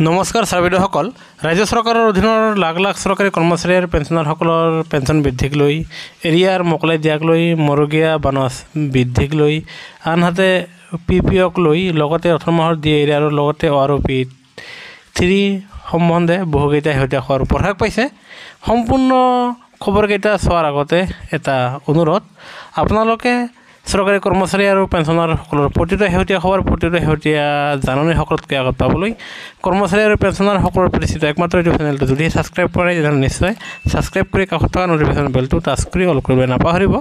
নমস্কাৰ চাৰ্বিদসকল ৰাজ্য চৰকাৰৰ অধীনৰ লাখ লাখ চৰকাৰী কৰ্মচাৰী আৰু পেঞ্চনাৰসকলৰ পেঞ্চন বৃদ্ধিক লৈ এৰিয়াৰ মোকলাই দিয়াক লৈ মৰুগীয়া বানচ বৃদ্ধিক লৈ আনহাতে পিপিঅক লৈ লগতে 18 মাহৰ দিয়ে এৰিয়াৰ লগতে ORP3 সম্বন্ধে বহুকেইটা শেহতীয়া খবৰ প্ৰকাশ পাইছে। সম্পূৰ্ণ খবৰকেইটা চোৱাৰ আগতে এটা অনুৰোধ, আপোনালোকে চৰকাৰী কৰ্মচাৰী আৰু পেঞ্চনাৰসকলৰ প্ৰতিটো শেহতীয়া খবৰ প্ৰতিটো শেহতীয়া জাননী সকলোতকৈ আগত পাবলৈ কৰ্মচাৰী আৰু পেঞ্চনাৰসকলৰ পৰিচিত একমাত্ৰ ইউটিউব চেনেলটো যদি ছাবস্ক্ৰাইব কৰে তেতিয়াহ'লে নিশ্চয় ছাবস্ক্ৰাইব কৰি কাষত থকা নটিফিকেশ্যন বেলটো টাচ কৰি অল কৰিব নাপাহৰিব।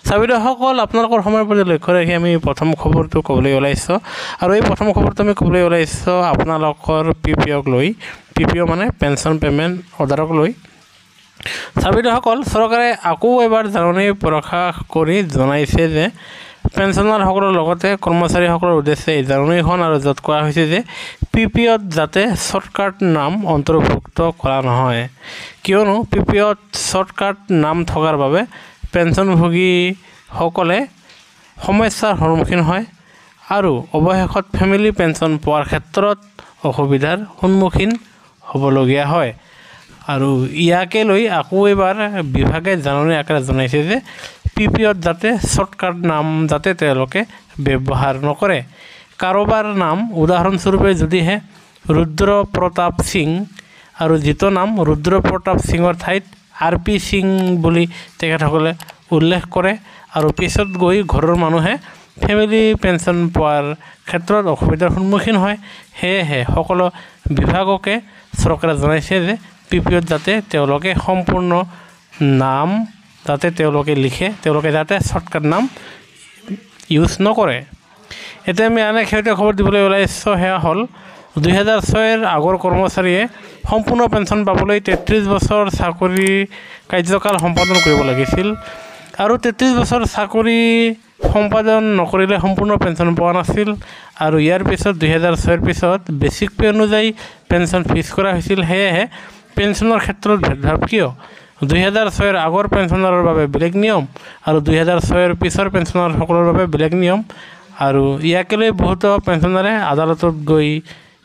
চাৰ্বিদসকল আপোনালোকৰ সময়ৰ প্ৰতি লক্ষ্য ৰাখি আমি প্ৰথম খবৰটো ক'বলৈ ওলাইছোঁ আৰু এই প্ৰথম খবৰটো আমি ক'বলৈ ওলাইছোঁ আপোনালোকৰ পিপিঅক লৈ। পিপিঅ মানে পেঞ্চন পে'মেণ্ট অৰ্ডাৰক লৈ। চাৰ্বিদসকল চৰকাৰে আকৌ এবাৰ জাননী প্ৰকাশ কৰি জনাইছে যে পেঞ্চনাৰসকলৰ লগতে কৰ্মচাৰীসকলৰ উদ্দেশ্যে এই জাননীখন আৰু য'ত কোৱা হৈছে যে পিপিঅত যাতে শ্বৰ্টকাট নাম অন্তৰ্ভুক্ত কৰা নহয়, কিয়নো পিপিঅত শ্বৰ্টকাট নাম থকাৰ বাবে পেঞ্চনভোগীসকলে সমস্যাৰ সন্মুখীন হয় আৰু অৱশেষত ফেমিলি পেঞ্চন পোৱাৰ ক্ষেত্ৰত অসুবিধাৰ সন্মুখীন হ'বলগীয়া হয়। আৰু ইয়াকে লৈ আকৌ এবাৰ বিভাগে জাননী আকাৰে জনাইছে যে পিপিঅত যাতে শ্বৰ্টকাট নাম যাতে তেওঁলোকে ব্যৱহাৰ নকৰে। কাৰোবাৰ নাম উদাহৰণস্বৰূপে যদিহে ৰুদ্ৰ প্ৰতাপ সিং আৰু যিটো নাম ৰুদ্ৰ প্ৰতাপ সিঙৰ ঠাইত RP সিং বুলি তেখেতসকলে উল্লেখ কৰে আৰু পিছত গৈ ঘৰৰ মানুহে ফেমিলি পেঞ্চন পোৱাৰ ক্ষেত্ৰত অসুবিধাৰ সন্মুখীন হয়। সেয়েহে সকলো বিভাগকে চৰকাৰে জনাইছে যে পিপিঅত যাতে তেওঁলোকে সম্পূৰ্ণ নাম যাতে তেওঁলোকে লিখে, তেওঁলোকে যাতে শ্বৰ্টকাট নাম ইউজ নকৰে। এতিয়া আমি আন এক শেহতীয়া খবৰ দিবলৈ ওলাইছোঁ, সেয়া হ'ল 2006 আগৰ কৰ্মচাৰীয়ে সম্পূৰ্ণ পেঞ্চন পাবলৈ 33 বছৰ চাকৰি কাৰ্যকাল সম্পাদন কৰিব লাগিছিল আৰু 33 বছৰ চাকৰি সম্পাদন নকৰিলে সম্পূৰ্ণ পেঞ্চন পোৱা নাছিল। আৰু ইয়াৰ পিছত 2006 পিছত বেচিক পে অনুযায়ী পেঞ্চন ফিক্স কৰা হৈছিল। সেয়েহে পেঞ্চনৰ ক্ষেত্ৰত ভেদভাৱ কিয়? 2006 আগৰ পেঞ্চনাৰৰ বাবে বেলেগ নিয়ম আৰু 2006 পিছৰ পেঞ্চনাৰসকলৰ বাবে বেলেগ নিয়ম। আৰু ইয়াকে লৈ বহুতো পেঞ্চনাৰে আদালতত গৈ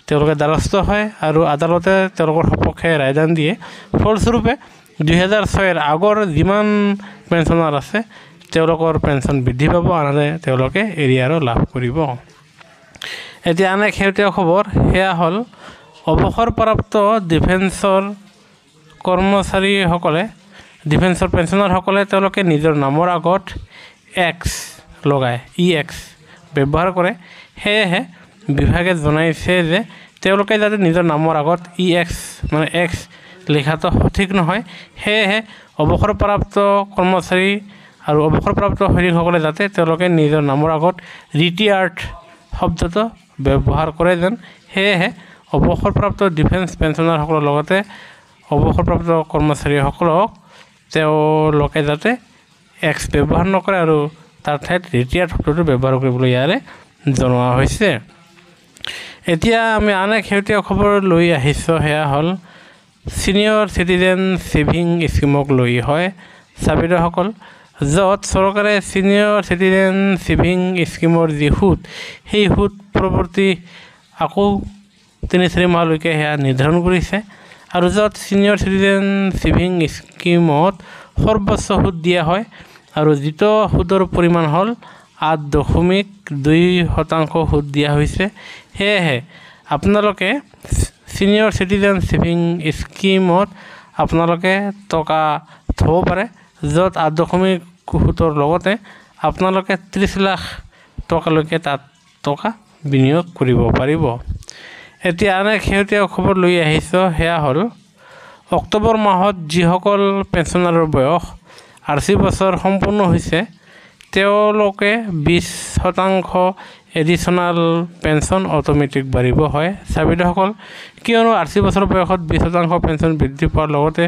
তেওঁলোকে দ্বাৰস্থ হয় আৰু আদালতে তেওঁলোকৰ সপক্ষে ৰায়দান দিয়ে। ফলস্বৰূপে 2006 আগৰ যিমান পেঞ্চনাৰ আছে তেওঁলোকৰ পেঞ্চন বৃদ্ধি পাব, আনহাতে তেওঁলোকে এৰিয়াৰো লাভ কৰিব। এতিয়া আন এক শেহতীয়া খবৰ, সেয়া হ'ল অৱসৰপ্ৰাপ্ত ডিফেন্সৰ কৰ্মচাৰীসকলে ডিফেন্সৰ পেঞ্চনাৰসকলে তেওঁলোকে নিজৰ নামৰ আগত X লগায়, EX ব্যৱহাৰ কৰে। সেয়েহে বিভাগে জনাইছে যে তেওঁলোকে যাতে নিজৰ নামৰ আগত EX মানে X লিখাটো সঠিক নহয়। সেয়েহে অৱসৰপ্ৰাপ্ত কৰ্মচাৰী আৰু অৱসৰপ্ৰাপ্ত সৈনিকসকলে যাতে তেওঁলোকে নিজৰ নামৰ আগত ৰিটায়াৰ্ড শব্দটো ব্যৱহাৰ কৰে যেন। সেয়েহে অৱসৰপ্ৰাপ্ত ডিফেন্স পেঞ্চনাৰসকলৰ লগতে অৱসৰপ্ৰাপ্ত কৰ্মচাৰীসকলক তেওঁলোকে যাতে X ব্যৱহাৰ নকৰে আৰু তাৰ ঠাইত ৰিটায়াৰ্ড শব্দটো ব্যৱহাৰ কৰিবলৈ ইয়াৰে জনোৱা হৈছে। এতিয়া আমি আন এক শেহতীয়া খবৰ লৈ আহিছোঁ, সেয়া হ'ল ছিনিয়ৰ চিটিজেন ছেভিং স্কিমক লৈ হয় চাৰ্বিদসকল, য'ত চৰকাৰে ছিনিয়ৰ চিটিজেন ছেভিং স্কিমৰ যি সুত সেই সুত পৰৱৰ্তী আকৌ 3-4 মাহলৈকে সেয়া নিৰ্ধাৰণ কৰিছে আৰু য'ত ছিনিয়ৰ চিটিজেন ছেভিং স্কিমত সৰ্বোচ্চ সুত দিয়া হয় আৰু যিটো সুতৰ পৰিমাণ হ'ল 8.2% সুত দিয়া হৈছে। সেয়েহে আপোনালোকে ছিনিয়ৰ চিটিজেন ছেভিং স্কিমত আপোনালোকে টকা থ'ব পাৰে, য'ত 8% সুতৰ লগতে আপোনালোকে 30 লাখ টকালৈকে তাত টকা বিনিয়োগ কৰিব পাৰিব। এতিয়া আন এক শেহতীয়া খবৰ লৈ আহিছোঁ, সেয়া হ'ল অক্টোবৰ মাহত যিসকল পেঞ্চনাৰৰ বয়স 80 বছৰ সম্পূৰ্ণ হৈছে তেওঁলোকে 20% এডিশ্যনেল পেঞ্চন অট'মেটিক বাঢ়িব হয় চাৰ্বিদসকল, কিয়নো 80 বছৰ বয়সত 20% পেঞ্চন বৃদ্ধি পোৱাৰ লগতে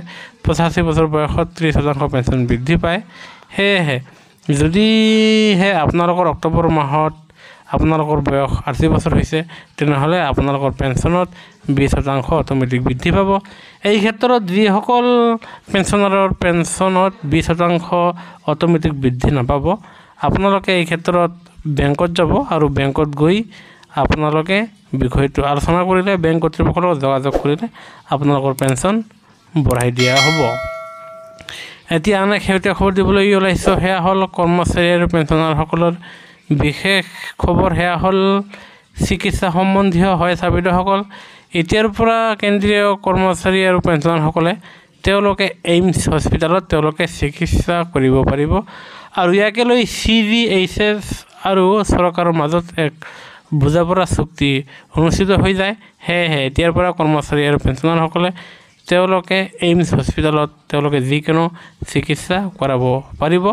85 বছৰ বয়সত 30% পেঞ্চন বৃদ্ধি পায়। সেয়েহে যদিহে আপোনালোকৰ অক্টোবৰ মাহত আপোনালোকৰ বয়স 80 বছৰ হৈছে তেনেহ'লে আপোনালোকৰ পেঞ্চনত 20% অট'মেটিক বৃদ্ধি পাব। এই ক্ষেত্ৰত যিসকল পেঞ্চনাৰৰ পেঞ্চনত 20% অট'মেটিক বৃদ্ধি নাপাব আপোনালোকে এই ক্ষেত্ৰত বেংকত যাব আৰু বেংকত গৈ আপোনালোকে বিষয়টো আলোচনা কৰিলে বেংক কৰ্তৃপক্ষৰ লগত যোগাযোগ কৰিলে আপোনালোকৰ পেঞ্চন বঢ়াই দিয়া হ'ব। এতিয়া আন এক শেহতীয়া খবৰ দিবলৈ ওলাইছোঁ, সেয়া হ'ল কৰ্মচাৰী আৰু পেঞ্চনাৰসকলৰ বিশেষ খবৰ। সেয়া হ'ল চিকিৎসা সম্বন্ধীয় হয় ছাবিদসকল। এতিয়াৰ পৰা কেন্দ্ৰীয় কৰ্মচাৰী আৰু পেঞ্চনাৰসকলে তেওঁলোকে এইমছ হস্পিটেলত তেওঁলোকে চিকিৎসা কৰিব পাৰিব। আৰু ইয়াকে লৈ CGHS আৰু চৰকাৰৰ মাজত এক বুজাপৰা চুক্তি অনুষ্ঠিত হৈ যায়। সেয়েহে এতিয়াৰ পৰা কৰ্মচাৰী আৰু পেঞ্চনাৰসকলে তেওঁলোকে এইমছ হস্পিটেলত তেওঁলোকে যিকোনো চিকিৎসা কৰাব পাৰিব।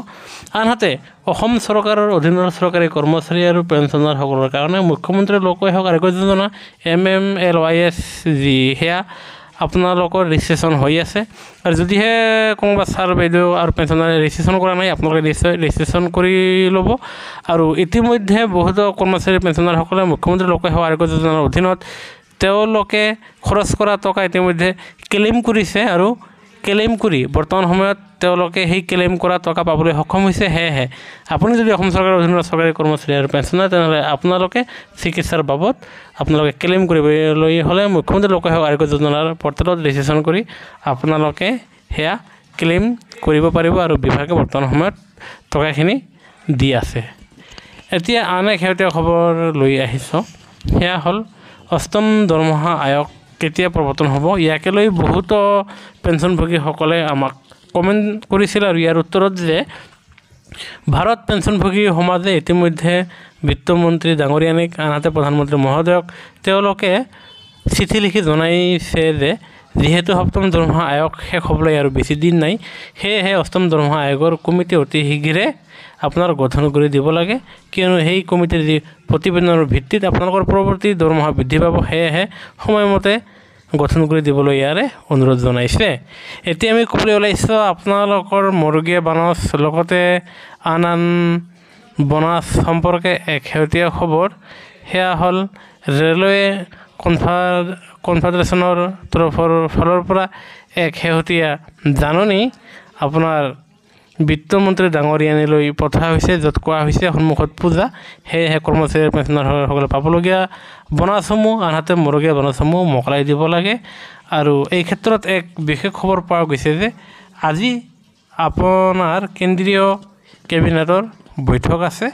আনহাতে অসম চৰকাৰৰ অধীনৰ চৰকাৰী কৰ্মচাৰী আৰু পেঞ্চনাৰসকলৰ কাৰণে মুখ্যমন্ত্ৰী লোকসেৱা আৰোগ্য যোজনা MMLYS যি সেয়া আপোনালোকৰ ৰেজিষ্ট্ৰেশ্যন হৈ আছে। আৰু যদিহে কোনোবা ছাৰ বাইদেউ আৰু পেঞ্চনাৰে ৰেজিষ্ট্ৰেশ্যন কৰা নাই, আপোনালোকে নিশ্চয় ৰেজিষ্ট্ৰেশ্যন কৰি ল'ব। আৰু ইতিমধ্যে বহুতো কৰ্মচাৰী পেঞ্চনাৰসকলে মুখ্যমন্ত্ৰী লোকসেৱা আৰোগ্য যোজনাৰ অধীনত তেওঁলোকে খৰচ কৰা টকা ইতিমধ্যে ক্লেইম কৰিছে আৰু ক্লেইম কৰি বৰ্তমান সময়ত তেওঁলোকে সেই ক্লেইম কৰা টকা পাবলৈ সক্ষম হৈছে। সেয়েহে আপুনি যদি অসম চৰকাৰৰ অধীনৰ চৰকাৰী কৰ্মচাৰী আৰু পেঞ্চনাৰ, তেনেহ'লে আপোনালোকে চিকিৎসাৰ বাবদ আপোনালোকে ক্লেইম কৰিবলৈ হ'লে মুখ্যমন্ত্ৰী লোকসেৱা আৰোগ্য যোজনাৰ পৰ্টেলত ৰেজিষ্ট্ৰেশ্যন কৰি আপোনালোকে সেয়া ক্লেইম কৰিব পাৰিব আৰু বিভাগে বৰ্তমান সময়ত টকাখিনি দি আছে। এতিয়া আন এক শেহতীয়া খবৰ লৈ আহিছোঁ, সেয়া হ'ল অষ্টম দৰমহা আয়োগ কেতিয়া প্ৰৱৰ্তন হ'ব। ইয়াকে লৈ বহুতো পেঞ্চনভোগীসকলে আমাক কমেণ্ট কৰিছিল আৰু ইয়াৰ উত্তৰত যে ভাৰত পেঞ্চনভোগী সমাজে ইতিমধ্যে বিত্তমন্ত্ৰী ডাঙৰীয়ানীক আনহাতে প্ৰধানমন্ত্ৰী মহোদয়ক তেওঁলোকে চিঠি লিখি জনাইছে যে যিহেতু সপ্তম দৰমহা আয়োগ শেষ হ'বলৈ আৰু বেছি দিন নাই, সেয়েহে অষ্টম দৰমহা আয়োগৰ কমিটি অতি শীঘ্ৰে আপোনাৰ গঠন কৰি দিব লাগে, কিয়নো সেই কমিটিৰ যি প্ৰতিবেদনৰ ভিত্তিত আপোনালোকৰ পৰৱৰ্তী দৰমহা বৃদ্ধি পাব। সেয়েহে সময়মতে গঠন কৰি দিবলৈ ইয়াৰে অনুৰোধ জনাইছে। এতিয়া আমি ক'বলৈ ওলাইছোঁ আপোনালোকৰ মৰুগীয়া বানচ লগতে আন বনাছ সম্পৰ্কে এক শেহতীয়া খবৰ। সেয়া হ'ল ৰেলৱে কনফেডাৰেশ্যনৰ ফালৰ পৰা এক শেহতীয়া জাননী আপোনাৰ বিত্তমন্ত্ৰী ডাঙৰীয়ানীলৈ পঠোৱা হৈছে, য'ত কোৱা হৈছে সন্মুখত পূজা, সেয়েহে কৰ্মচাৰী পেঞ্চনাৰসকলে পাবলগীয়া বনাছসমূহ আনহাতে মৰুগীয়া বনাছসমূহ মোকলাই দিব লাগে। আৰু এই ক্ষেত্ৰত এক বিশেষ খবৰ পোৱা গৈছে যে আজি আপোনাৰ কেন্দ্ৰীয় কেবিনেটৰ বৈঠক আছে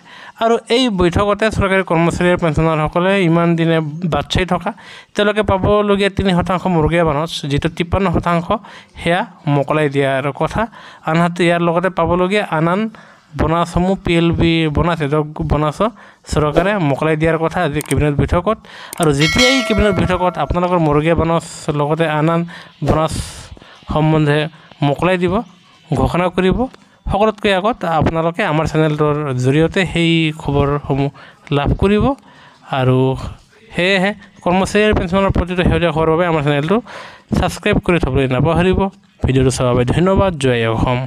আৰু এই বৈঠকতে চৰকাৰী কৰ্মচাৰী আৰু পেঞ্চনাৰসকলে ইমান দিনে বাট চাই থকা তেওঁলোকে পাবলগীয়া 3% মৰুগীয়া বানচ, যিটো 53% সেয়া মোকলাই দিয়াৰ কথা। আনহাতে ইয়াৰ লগতে পাবলগীয়া আন বনাছসমূহ PLB বনাছ বনাছ চৰকাৰে মোকলাই দিয়াৰ কথা আজি কেবিনেট বৈঠকত। আৰু যেতিয়াই কেবিনেট বৈঠকত আপোনালোকৰ মৰুগীয়া বানচ লগতে আন বনাছ সম্বন্ধে মোকলাই দিব ঘোষণা কৰিব, সকলোতকৈ আগত আপোনালোকে আমাৰ চেনেলটোৰ জৰিয়তে সেই খবৰসমূহ লাভ কৰিব। আৰু সেয়েহে কৰ্মচাৰী আৰু পেঞ্চনৰ প্ৰতিটো শেহতীয়া খবৰৰ বাবে আমাৰ চেনেলটো ছাবস্ক্ৰাইব কৰি থ'বলৈ নাপাহৰিব। ভিডিঅ'টো চোৱাৰ বাবে ধন্যবাদ। জয় অসম।